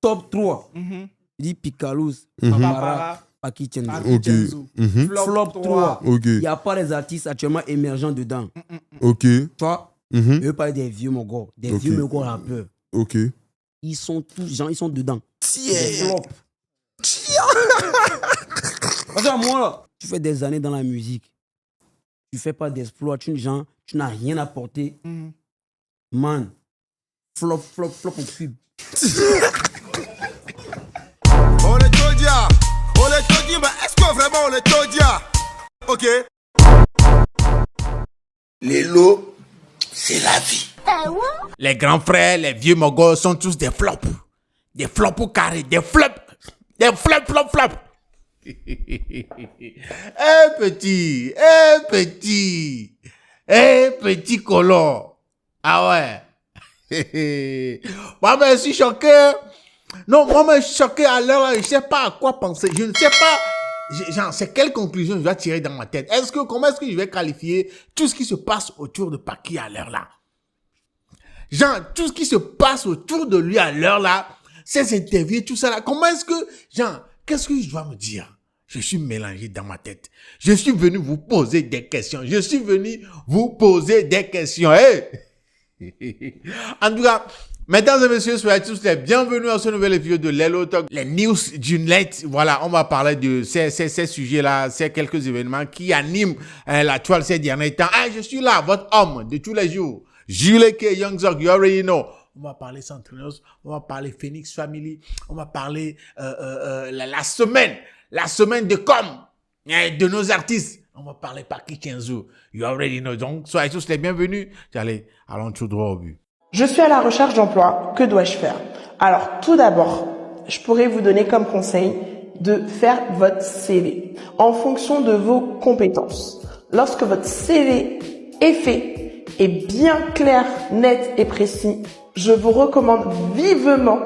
Top 3. Je dis Picalouz, Papara, Paki Chenzo. Flop 3. Il n'y a pas les artistes actuellement émergents dedans. Tu vois, je veux parler des vieux Mogos, des vieux Mogos rappeurs. Ils sont tous gens, ils sont dedans. Des flops. Parce que moi, là, tu fais des années dans la musique. Tu fais pas d'exploit, tu n'as rien apporté. Man, flop au pub. On est Todia, mais est-ce que vraiment on est Todia? Ok. Les lots, c'est la vie. Les grands frères, les vieux Mogos sont tous des flops. Des flops au carré, des flops. Des flops. Petit colon. Ah ouais. Moi, je suis choqué. Non, moi, je suis choqué à l'heure. Je ne sais pas à quoi penser. Je ne sais pas. Genre, c'est quelle conclusion je dois tirer dans ma tête? Comment est-ce que je vais qualifier tout ce qui se passe autour de Paki à l'heure là? Genre, tout ce qui se passe autour de lui à l'heure là, ces interviews, tout ça là, comment est-ce que, genre, qu'est-ce que je dois me dire? Je suis mélangé dans ma tête. Je suis venu vous poser des questions. Hey! En tout cas, mesdames et messieurs, soyez tous les bienvenus à ce nouvel épisode de Lelo Talk. Les news du net, voilà, on va parler de ces sujets-là, ces quelques événements qui animent la toile ces derniers temps. Je suis là, votre homme de tous les jours. Jules K. Young Zog, you already know. On va parler Centennials, on va parler Phoenix Family, on va parler la semaine de com de nos artistes. On va parler Paki Chenzo, you already know. Donc, soyez tous les bienvenus. Allons tout droit au but. Je suis à la recherche d'emploi. Que dois-je faire? Alors, tout d'abord, je pourrais vous donner comme conseil de faire votre CV en fonction de vos compétences. Lorsque votre CV est fait, et bien clair, net et précis, je vous recommande vivement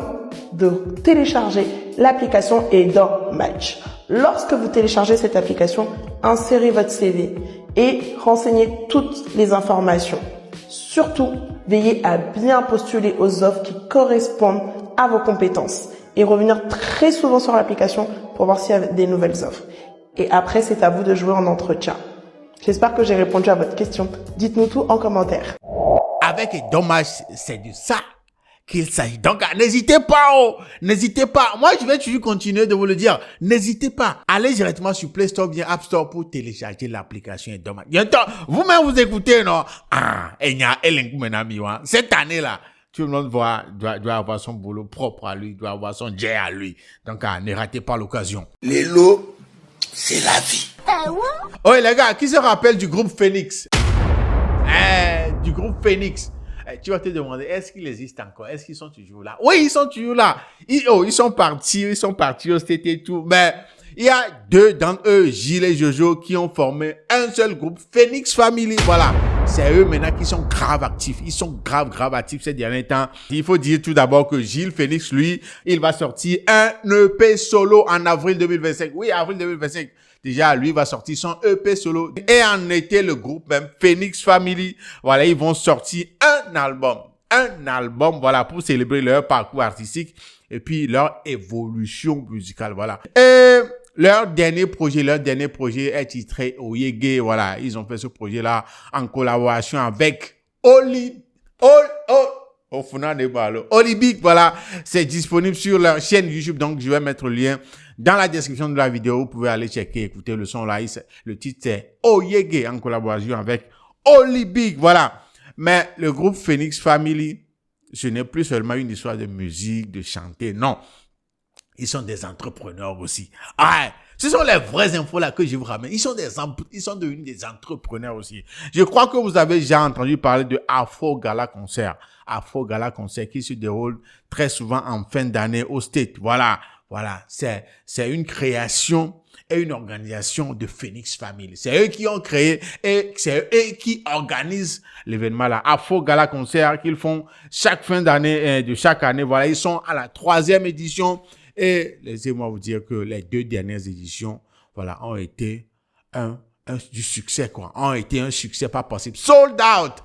de télécharger l'application Edor Match. Lorsque vous téléchargez cette application, insérez votre CV et renseignez toutes les informations. Surtout, veillez à bien postuler aux offres qui correspondent à vos compétences et revenir très souvent sur l'application pour voir s'il y a des nouvelles offres. Et après, c'est à vous de jouer en entretien. J'espère que j'ai répondu à votre question. Dites-nous tout en commentaire. Avec Dommage, c'est de ça qu'il s'agit. Donc, n'hésitez pas, n'hésitez pas. Moi, je vais toujours continuer de vous le dire. N'hésitez pas. Allez directement sur Play Store, bien App Store pour télécharger l'application Dommage. Vous-même, vous écoutez, non? Cette année-là, tout le monde doit avoir son boulot propre à lui, doit avoir son jet à lui. Donc, ne ratez pas l'occasion. Les lots, c'est la vie. Oui, les gars, qui se rappelle du groupe Phoenix? Du groupe Phoenix. Tu vas te demander, est-ce qu'ils existent encore? Est-ce qu'ils sont toujours là? Oui, ils sont toujours là. Ils sont partis au state et tout. Mais il y a deux d'entre eux, Gilles et Jojo, qui ont formé un seul groupe, Phoenix Family. Voilà. C'est eux maintenant qui sont grave actifs. Ils sont grave actifs ces derniers temps. Il faut dire tout d'abord que Gilles Phoenix, lui, il va sortir un EP solo en avril 2025. Oui, avril 2025. Déjà, lui va sortir son EP solo. Et en été, le groupe même, Phoenix Family, voilà, ils vont sortir un album, voilà, pour célébrer leur parcours artistique et puis leur évolution musicale, voilà. Et leur dernier projet est titré Oyege, voilà. Ils ont fait ce projet-là en collaboration avec Olibik, voilà. C'est disponible sur leur chaîne YouTube, donc je vais mettre le lien dans la description de la vidéo. Vous pouvez aller checker, écouter le son là. Le titre c'est Oyege en collaboration avec Olibik, voilà. Mais le groupe Phoenix Family, ce n'est plus seulement une histoire de musique, de chanter, non. Ils sont des entrepreneurs aussi. Ce sont les vraies infos là que je vous ramène. Ils sont devenus des entrepreneurs aussi. Je crois que vous avez déjà entendu parler de Afro Gala Concert. Afro Gala Concert qui se déroule très souvent en fin d'année au State. Voilà. C'est une création et une organisation de Phoenix Family. C'est eux qui ont créé et c'est eux qui organisent l'événement là. Afro Gala Concert qu'ils font chaque fin d'année, de chaque année. Voilà, ils sont à la 3e édition. Et laissez-moi vous dire que les 2 dernières éditions, voilà, ont été du succès, quoi. Ont été un succès pas possible. Sold out.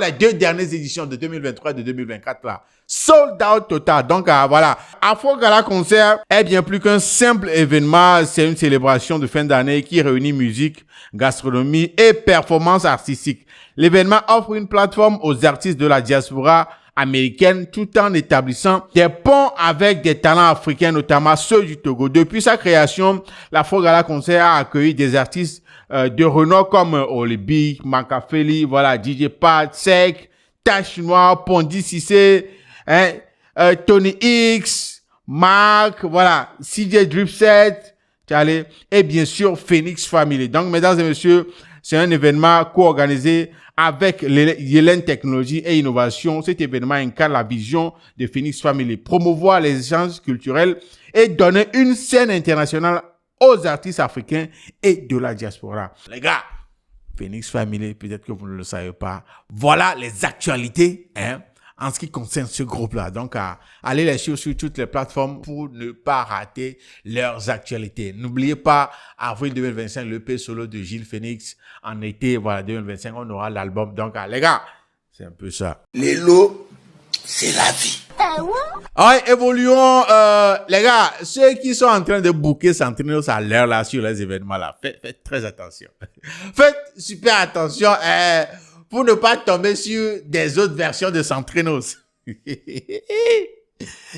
Les 2 dernières éditions de 2023 et de 2024, là. sold out total. Donc voilà, Afro Gala Concert est bien plus qu'un simple événement. C'est une célébration de fin d'année qui réunit musique, gastronomie et performance artistique. L'événement offre une plateforme aux artistes de la diaspora américaine tout en établissant des ponts avec des talents africains, notamment ceux du Togo. Depuis sa création, l'Afro Gala Concert a accueilli des artistes de renom comme Olympique, Makafeli, voilà, DJ Pat, Sek, Tache Noire, Pondi Cissé, Tony X, Mark, voilà, CJ Dripset, et bien sûr Phoenix Family. Donc, mesdames et messieurs, c'est un événement co-organisé avec Yellen Technologie et Innovation. Cet événement incarne la vision de Phoenix Family, promouvoir les échanges culturels et donner une scène internationale aux artistes africains et de la diaspora. Les gars, Phoenix Family, peut-être que vous ne le savez pas. Voilà les actualités, en ce qui concerne ce groupe-là. Donc, allez les suivre sur toutes les plateformes pour ne pas rater leurs actualités. N'oubliez pas, avril 2025, l'EP solo de Gilles Phoenix. En été, voilà, 2025, on aura l'album. Donc, les gars, c'est un peu ça. Les lots, c'est la vie. Ouais, évoluons, les gars, ceux qui sont en train de booker s'entraîner à l'heure là sur les événements là, faites très attention. Faites super attention, pour ne pas tomber sur des autres versions de Centrenos. Il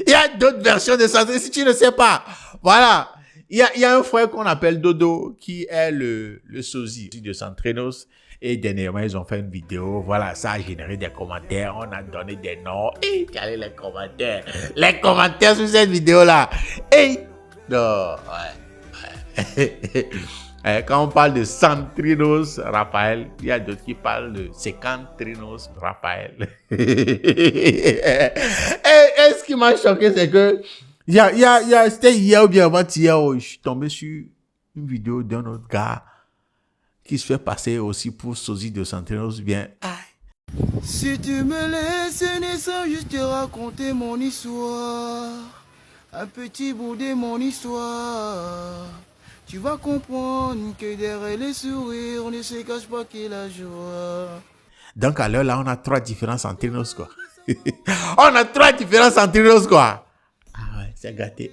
y a d'autres versions de Centrenos, si tu ne sais pas. Voilà. Il y a un frère qu'on appelle Dodo, qui est le sosie de Centrenos. Et dernièrement, ils ont fait une vidéo. Voilà, ça a généré des commentaires. On a donné des noms. Et regardez les commentaires. Les commentaires sur cette vidéo-là. Et non, ouais. Quand on parle de Centrinos Raphaël, il y a d'autres qui parlent de Secantrinos Raphaël. Et ce qui m'a choqué, c'est que c'était hier ou bien avant-hier, je suis tombé sur une vidéo d'un autre gars qui se fait passer aussi pour sosie de Centrinos bien. Si tu me laisses naissant, juste te raconter mon histoire. Un petit bout de mon histoire. Tu vas comprendre que derrière les sourires, on ne se cache pas qu'il a joie. Donc à l'heure là, on a 3 différents Centrinos, quoi. On a 3 différents Centrinos, quoi. Ah ouais, c'est gâté.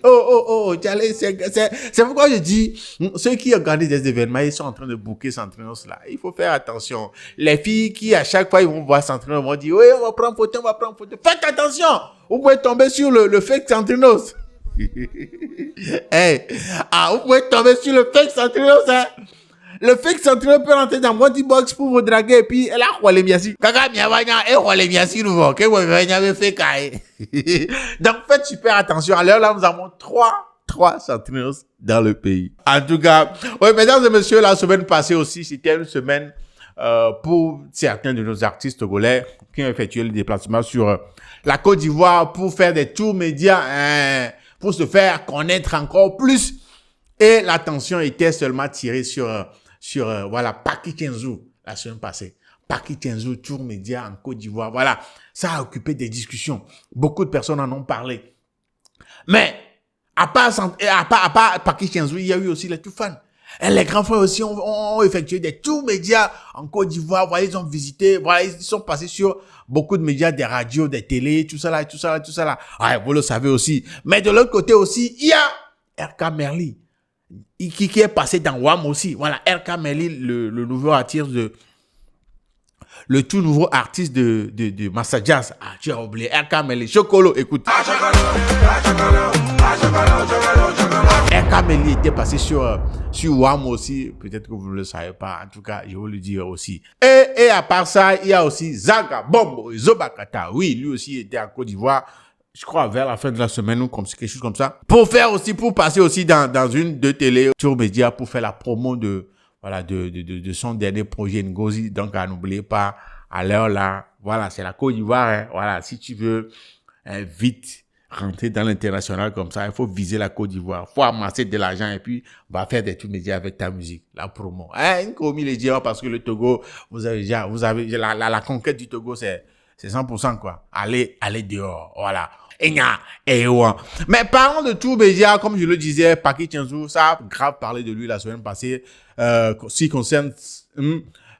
C'est pourquoi je dis, ceux qui organisent des événements, ils sont en train de booker Centrinos là. Il faut faire attention. Les filles qui, à chaque fois, ils vont voir Centrinos, vont dire, oui, on va prendre photo, Faites attention! Vous pouvez tomber sur le fake Centrinos. Vous pouvez tomber sur le fake Centrinos, hein. Le fake Centrinos peut rentrer dans Monty Box pour vous draguer et puis elle a quoi les miasi. Kaka miavanya et quoi les miasi nouveau. Que vous venez fait. Donc faites super attention. À l'heure là, nous avons 3 Centrinos dans le pays. En tout cas, oui, mesdames et messieurs, la semaine passée aussi, c'était une semaine pour certains de nos artistes togolais qui ont effectué le déplacement sur la Côte d'Ivoire pour faire des tours médias, pour se faire connaître encore plus. Et l'attention était seulement tirée sur voilà, Paki Kenzo, la semaine passée. Paki Kenzo, tour média en Côte d'Ivoire. Voilà, ça a occupé des discussions. Beaucoup de personnes en ont parlé. Mais, à part Paki Kenzo, il y a eu aussi les tout fans. Et les grands frères aussi ont effectué des tours médias en Côte d'Ivoire. Voilà, ils ont visité, voilà, ils sont passés sur beaucoup de médias, des radios, des télés, tout ça là. Ouais, vous le savez aussi. Mais de l'autre côté aussi, il y a RK Merli. Qui est passé dans WAM aussi. Voilà, RK Merli, le nouveau artiste le tout nouveau artiste de Massa Jazz. Ah, tu as oublié. RK Merli, Chocolo, écoute. RK Merli était passé sur WAM aussi. Peut-être que vous ne le savez pas. En tout cas, je vais le dire aussi. Et à part ça, il y a aussi Zaga Bombo Zobakata. Oui, lui aussi était en Côte d'Ivoire. Je crois vers la fin de la semaine ou comme quelque chose comme ça. Pour passer aussi dans une de télé tour média pour faire la promo de son dernier projet Ngozi. Donc, n'oubliez pas, à l'heure là, voilà, c'est la Côte d'Ivoire, hein. Voilà, si tu veux, vite rentrer dans l'international comme ça, il faut viser la Côte d'Ivoire. Faut amasser de l'argent et puis, va faire des tours médias avec ta musique. La promo. Une commis les dire parce que le Togo, vous avez la conquête du Togo, c'est 100%, quoi. Allez dehors. Voilà. Mais parlons de tout média, comme je le disais, Paki Kenzo, ça a grave parlé de lui la semaine passée, ce qui concerne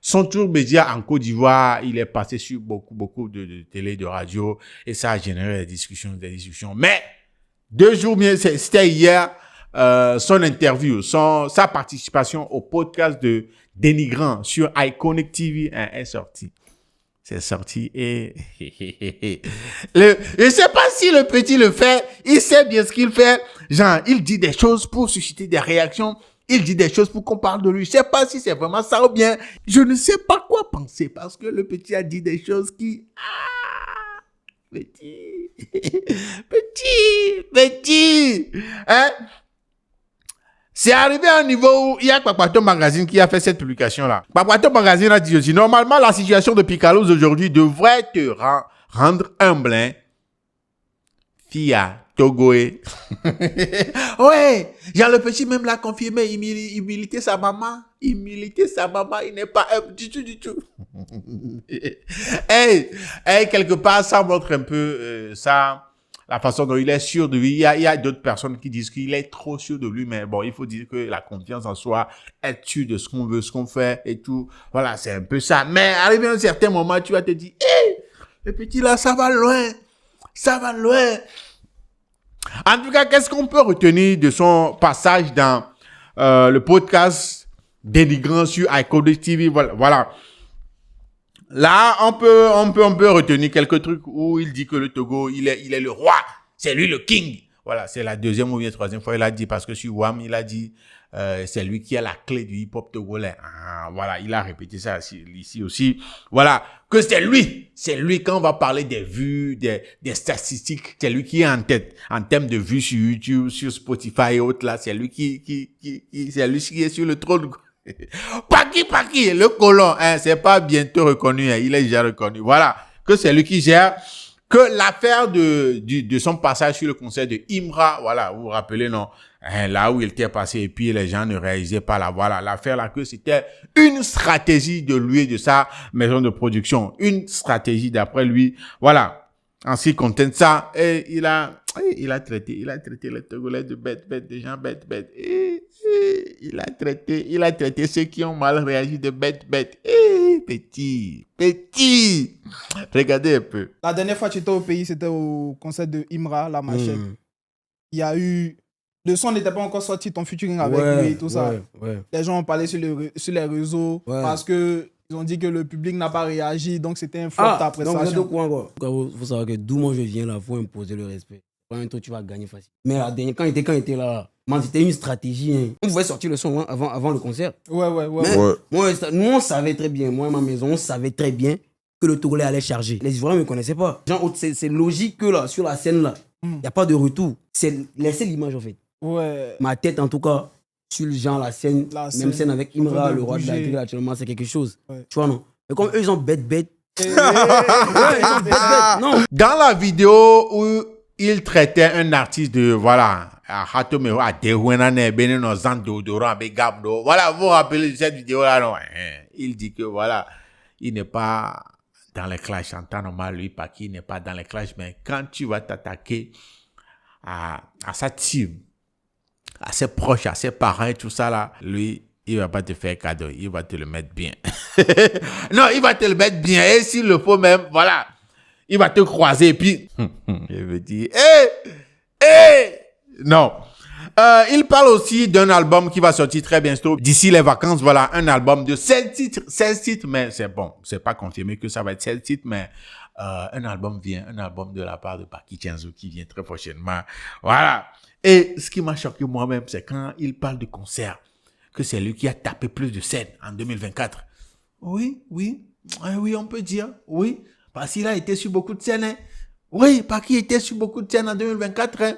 son tour média en Côte d'Ivoire, il est passé sur beaucoup de télé, de radio, et ça a généré des discussions. Mais 2 jours, c'était hier, son interview, sa participation au podcast de Dénigrant sur Iconic TV est sorti. C'est sorti et je sais pas si le petit le fait, il sait bien ce qu'il fait. Genre, il dit des choses pour susciter des réactions. Il dit des choses pour qu'on parle de lui. Je sais pas si c'est vraiment ça ou bien je ne sais pas quoi penser parce que le petit a dit des choses qui... Petit. Hein? C'est arrivé à un niveau où il y a Kpakpato Magazine qui a fait cette publication-là. Kpakpato Magazine a dit aussi, normalement, la situation de Picalos aujourd'hui devrait te rendre humble, hein. Fia, Togoé. Ouais, Jean le Petit même l'a confirmé, il militait sa maman. Il n'est pas humble du tout. Hey, quelque part, ça montre un peu la façon dont il est sûr de lui. Il y a d'autres personnes qui disent qu'il est trop sûr de lui, mais bon, il faut dire que la confiance en soi, être sûr de ce qu'on veut, ce qu'on fait et tout. Voilà, c'est un peu ça. Mais arrivé à un certain moment, tu vas te dire, le petit là, ça va loin. En tout cas, qu'est-ce qu'on peut retenir de son passage dans le podcast Dénigrant sur Iconic TV? Voilà. Là, on peut retenir quelques trucs où il dit que le Togo, il est le roi. C'est lui le king. Voilà, c'est la 2e ou bien 3e fois il a dit, parce que sur WAM, il a dit, c'est lui qui a la clé du hip-hop togolais. Voilà, il a répété ça ici aussi. Voilà, que c'est lui quand on va parler des vues, des statistiques, c'est lui qui est en tête, en termes de vues sur YouTube, sur Spotify et autres là, c'est lui c'est lui qui est sur le trône. Paki, le colon, hein, c'est pas bientôt reconnu, hein, il est déjà reconnu. Voilà, que c'est lui qui gère, que l'affaire de son passage sur le concert de Imra, voilà, vous vous rappelez, non, hein, là où il était passé et puis les gens ne réalisaient pas là, voilà, l'affaire là, que c'était une stratégie de lui et de sa maison de production, une stratégie d'après lui, voilà, en ce qui concerne ça, et il a traité les Togolais de bêtes, des gens bêtes. Il a traité ceux qui ont mal réagi de bêtes. Petit. Regardez un peu. La dernière fois que tu étais au pays, c'était au concert de Imra, la machette. Il y a eu... Le son n'était pas encore sorti, ton featuring avec lui et tout ça. Ouais. Les gens ont parlé sur les réseaux parce que ils ont dit que le public n'a pas réagi, donc c'était un flop ta prestation. Donc vous êtes au courant, quoi. Il faut savoir que d'où moi je viens là, il faut imposer le respect. Toi, tu vas gagner facile. Mais la dernière, quand il était là, c'était une stratégie. Hein. On pouvait sortir le son avant le concert. Ouais. Nous, on savait très bien, moi et ma maison, on savait très bien que le Togolais allait charger. Les Ivoiriens ne me connaissaient pas. Genre, c'est logique que là, sur la scène, là, il n'y a pas de retour. C'est laisser l'image, en fait. Ouais. Ma tête, en tout cas, sur le genre, la scène, même scène avec Imra, le roi de la ville, actuellement, c'est quelque chose. Ouais. Tu vois, non? Mais comme eux, ils ont bête. Non. Dans la vidéo où il traitait un artiste de, voilà, voilà, vous vous rappelez de cette vidéo-là, non? Il dit que, voilà, il n'est pas dans les clashs en temps normal, lui, Paki n'est pas dans les clashs, mais quand tu vas t'attaquer à sa team, à ses proches, à ses parents et tout ça, là, lui, il va pas te faire cadeau, il va te le mettre bien. Non, il va te le mettre bien, et s'il le faut même, voilà, il va te croiser, et puis, il veut dire, non. Il parle aussi d'un album qui va sortir très bientôt, d'ici les vacances, voilà, un album de 16 titres, mais c'est bon, c'est pas confirmé que ça va être 16 titres, mais un album de la part de Paki Tienzo qui vient très prochainement, voilà. Et ce qui m'a choqué moi-même, c'est quand il parle de concert, que c'est lui qui a tapé plus de scènes en 2024. Oui, on peut dire, oui, parce qu'il a été sur beaucoup de scènes, hein. Oui, Paki était sur beaucoup de scènes en 2024, hein.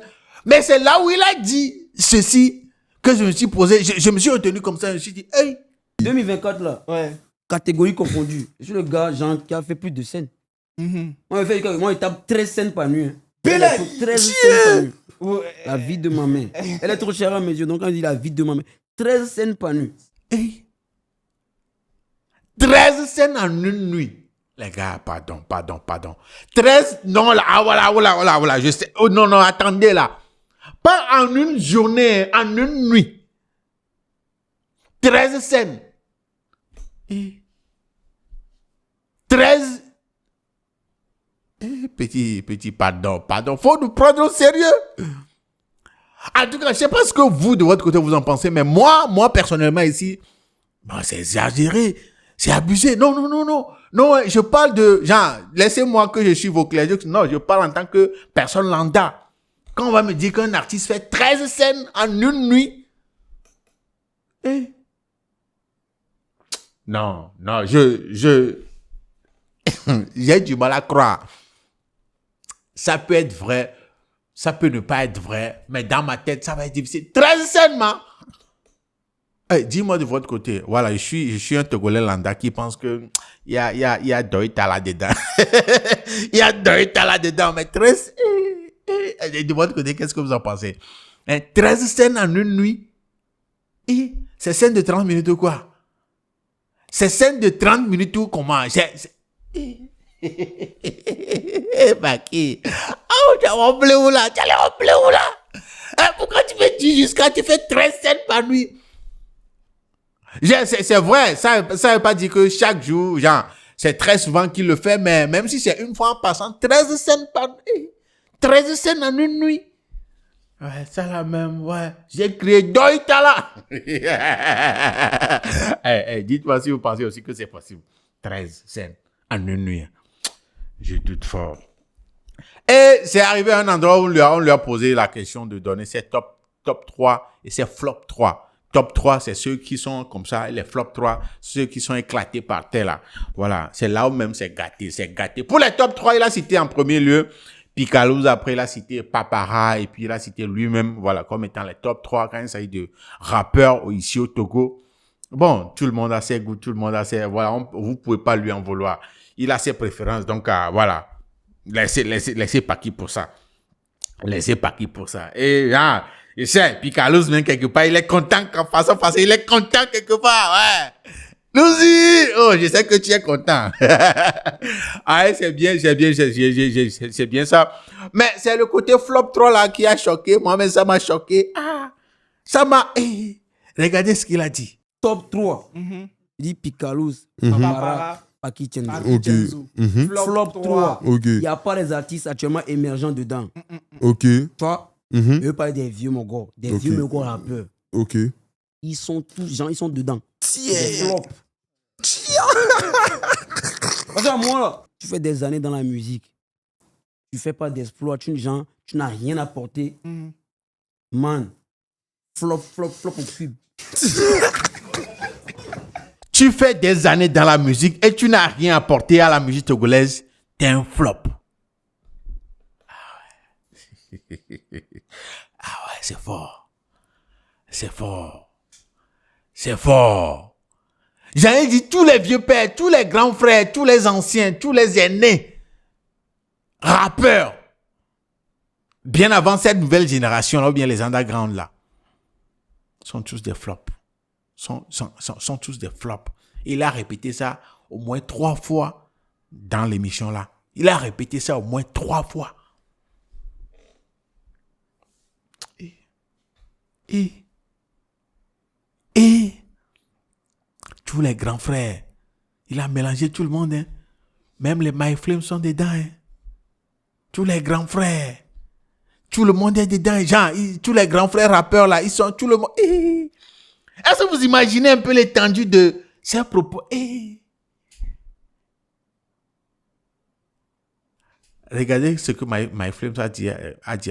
Mais c'est là où il a dit ceci que je me suis posé, je me suis retenu comme ça, je me suis dit, hey. 2024 là, catégorie confondue. Je suis le gars Jean, qui a fait plus de scènes. Moi, il tape 13 scènes par nuit. Hein. 13 scènes par nuit. La vie de ma mère. Elle est trop chère à mes yeux, donc quand je dis la vie de ma mère, 13 scènes par nuit. Hey. 13 scènes en une nuit. Les gars, pardon. 13, non, là, voilà, je sais. Oh non, attendez là. Pas en une journée, en une nuit. 13 scènes. Et 13. Petit, pardon. Faut nous prendre au sérieux. En tout cas, je sais pas ce que vous, de votre côté, vous en pensez, mais moi, personnellement, ici, bon, c'est exagéré. C'est abusé. Non, je parle de, genre, laissez-moi que je suive vos clés. Non, je parle en tant que personne lambda. Quand on va me dire qu'un artiste fait 13 scènes en une nuit, non, j'ai du mal à croire. Ça peut être vrai, ça peut ne pas être vrai, mais dans ma tête, ça va être difficile. 13 scènes, man! Dis-moi de votre côté. Voilà, je suis un Togolais lambda qui pense que il y a Doïta là-dedans. Il y a Doïta là-dedans, mais 13... de votre côté, qu'est-ce que vous en pensez? 13 scènes en une nuit? C'est scène de 30 minutes ou quoi? C'est scène de 30 minutes ou comment? Baki. Oh, tu as rempli où là? Tu as rempli où là? Pourquoi tu me dis jusqu'à tu fais 13 scènes par nuit? C'est vrai, ça veut pas dire que chaque jour, genre, c'est très souvent qu'il le fait, mais même si c'est une fois en passant, 13 scènes par nuit. 13 scènes en une nuit. Ouais, ça la même, ouais. J'ai créé Doïta là. Dites-moi si vous pensez aussi que c'est possible. 13 scènes en une nuit. Je doute fort. Et c'est arrivé à un endroit où on lui a posé la question de donner ses top 3 et ses flop 3. Top 3, c'est ceux qui sont comme ça, et les flop 3, ceux qui sont éclatés par terre là. Voilà, c'est là où même c'est gâté. Pour les top 3, il a cité en premier lieu Picalouz, après il a cité Papara, et puis il a cité lui-même, voilà, comme étant les top 3 quand il s'agit de rappeurs ici au Togo. Bon, tout le monde a ses goûts, tout le monde a ses... Voilà, vous pouvez pas lui en vouloir. Il a ses préférences, donc voilà. Laissez pas qui pour ça. Laissez pas qui pour ça. Et je sais, Picalouz, même quelque part, il est content qu'en face à face, il est content quelque part, ouais. Louzi! Oh, je sais que tu es content. C'est bien ça. Mais c'est le côté flop 3 là qui a choqué. Moi-même, ça m'a choqué. Ça m'a... regardez ce qu'il a dit. Top 3. Il dit Picalouz, Papara, Paki Chenzo. Flop 3. Il n'y a pas les artistes actuellement émergents dedans. Toi, je veux parler des vieux mogos. Des vieux mogos rappeurs. Ils sont tous gens, ils sont dedans. Flop. Parce que moi, là, tu fais des années dans la musique. Tu fais pas d'exploit. Tu n'as rien apporté. Man. Flop au pub. Tu fais des années dans la musique et tu n'as rien apporté à la musique togolaise. T'es un flop. C'est fort. J'avais dit tous les vieux pères, tous les grands frères, tous les anciens, tous les aînés, rappeurs, bien avant cette nouvelle génération-là, ou bien les underground là, sont tous des flops. Sont tous des flops. Il a répété ça au moins 3 fois dans l'émission là. Il a répété ça au moins 3 fois. Et tous les grands frères, il a mélangé tout le monde. Hein. Même les My Flames sont dedans. Hein. Tous les grands frères. Tout le monde est dedans. Genre, tous les grands frères rappeurs là, ils sont tout le monde. Est-ce que vous imaginez un peu l'étendue de ces propos? Regardez ce que My Flames a dit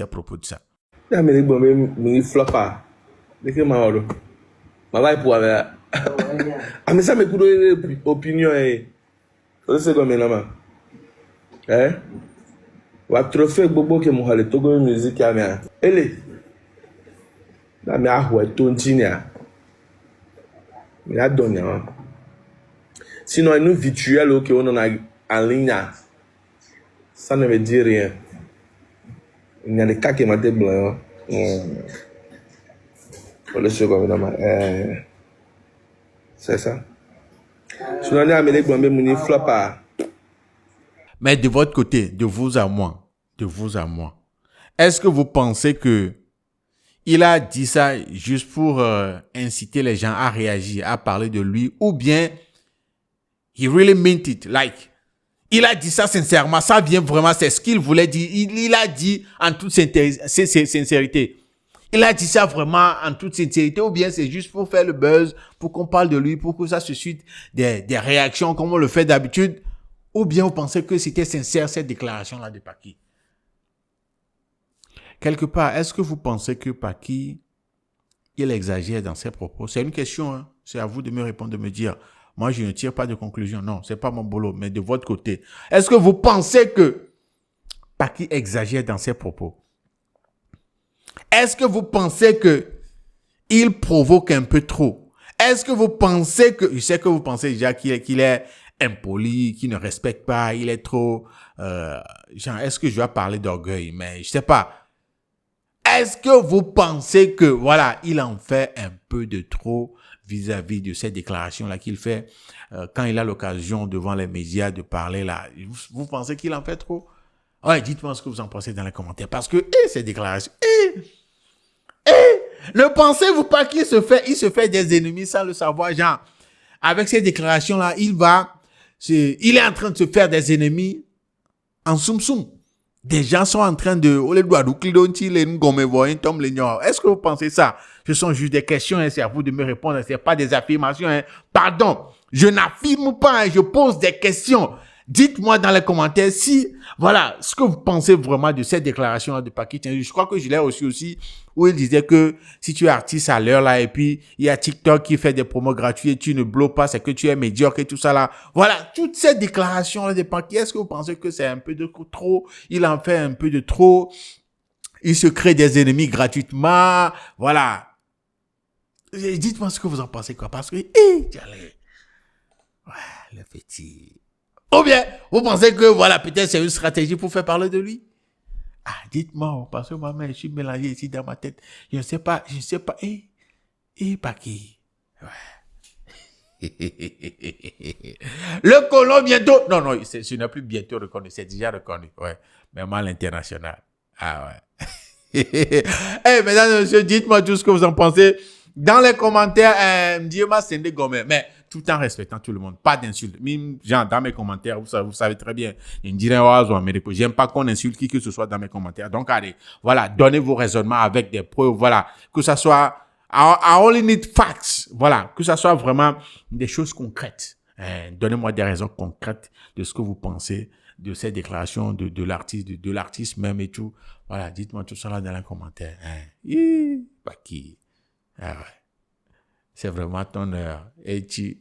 à propos de ça. Amisa me kudo opinion c'est comme là wa trophée gbogbo ke mo hale Togo music amia ele na me ahwa tontinia me adonia sinon nous virtuel que on a en ligne ça ne veut dire rien il y a des cas qui m'étaient blancs pour le second c'est ça. Mais de votre côté, de vous à moi, est-ce que vous pensez que il a dit ça juste pour inciter les gens à réagir, à parler de lui, ou bien he really meant it, like Il a dit ça sincèrement. Ça vient vraiment, c'est ce qu'il voulait dire. Il a dit en toute sincérité. Il a dit ça vraiment en toute sincérité, ou bien c'est juste pour faire le buzz, pour qu'on parle de lui, pour que ça suscite des réactions comme on le fait d'habitude, ou bien vous pensez que c'était sincère cette déclaration-là de Paki? Quelque part, est-ce que vous pensez que Paki, il exagère dans ses propos? C'est une question, hein? C'est à vous de me répondre, de me dire. Moi, je ne tire pas de conclusion. Non, c'est pas mon boulot, mais de votre côté. Est-ce que vous pensez que Paki exagère dans ses propos? Est-ce que vous pensez que il provoque un peu trop? Est-ce que vous pensez que... Je sais que vous pensez déjà qu'il est impoli, qu'il ne respecte pas, il est trop... genre, est-ce que je dois parler d'orgueil? Mais je sais pas. Est-ce que vous pensez que, voilà, il en fait un peu de trop vis-à-vis de ces déclarations-là qu'il fait quand il a l'occasion devant les médias de parler là? Vous pensez qu'il en fait trop? Ouais, dites-moi ce que vous en pensez dans les commentaires. Parce que, ces déclarations, ne pensez-vous pas qu'il se fait des ennemis sans le savoir, genre, avec ces déclarations-là, il est en train de se faire des ennemis en soum-soum. Des gens sont en train de... Est-ce que vous pensez ça? Ce sont juste des questions, hein, c'est à vous de me répondre, ce n'est pas des affirmations. Hein. Pardon, je n'affirme pas, hein, je pose des questions. Dites-moi dans les commentaires si, voilà, ce que vous pensez vraiment de cette déclaration de Paki. Je crois que je l'ai reçu aussi, où il disait que si tu es artiste à l'heure là, et puis il y a TikTok qui fait des promos gratuits et tu ne bloques pas, c'est que tu es médiocre et tout ça là. Voilà, toutes ces déclarations là de Paki, est-ce que vous pensez que c'est un peu de trop? Il en fait un peu de trop. Il se crée des ennemis gratuitement. Voilà. Dites-moi ce que vous en pensez, quoi. Parce que, le petit... Ou bien, vous pensez que, voilà, peut-être c'est une stratégie pour faire parler de lui? Ah, dites-moi, parce que moi-même, je suis mélangé ici dans ma tête. Je ne sais pas. Paki. Ouais. Le colon bientôt. Non, ce n'est plus bientôt reconnu, c'est déjà reconnu. Ouais. Même à l'international. Ah ouais. Mesdames et messieurs, dites-moi tout ce que vous en pensez dans les commentaires. Dis-moi, c'est des gommes. Mais tout en respectant tout le monde. Pas d'insultes. Même, genre, dans mes commentaires, vous savez très bien. Je ne dirais pas, j'aime pas qu'on insulte qui que ce soit dans mes commentaires. Donc, allez, voilà, donnez vos raisonnements avec des preuves, voilà. Que ça soit, I only need facts. Voilà. Que ça soit vraiment des choses concrètes. Donnez-moi des raisons concrètes de ce que vous pensez de ces déclarations de l'artiste, de l'artiste même et tout. Voilà, dites-moi tout ça là dans les commentaires. Paki. Ah ouais. C'est vraiment ton heure. Et tu...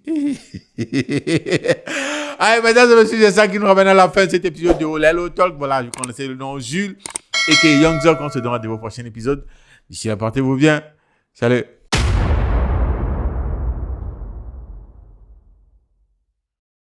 Allez, mesdames et messieurs, c'est ça qui nous ramène à la fin de cet épisode de Olelo Talk. Voilà, je connaissais le nom Jules et que Young Zok. On se donne rendez-vous au prochain épisode. D'ici là, portez-vous bien. Salut.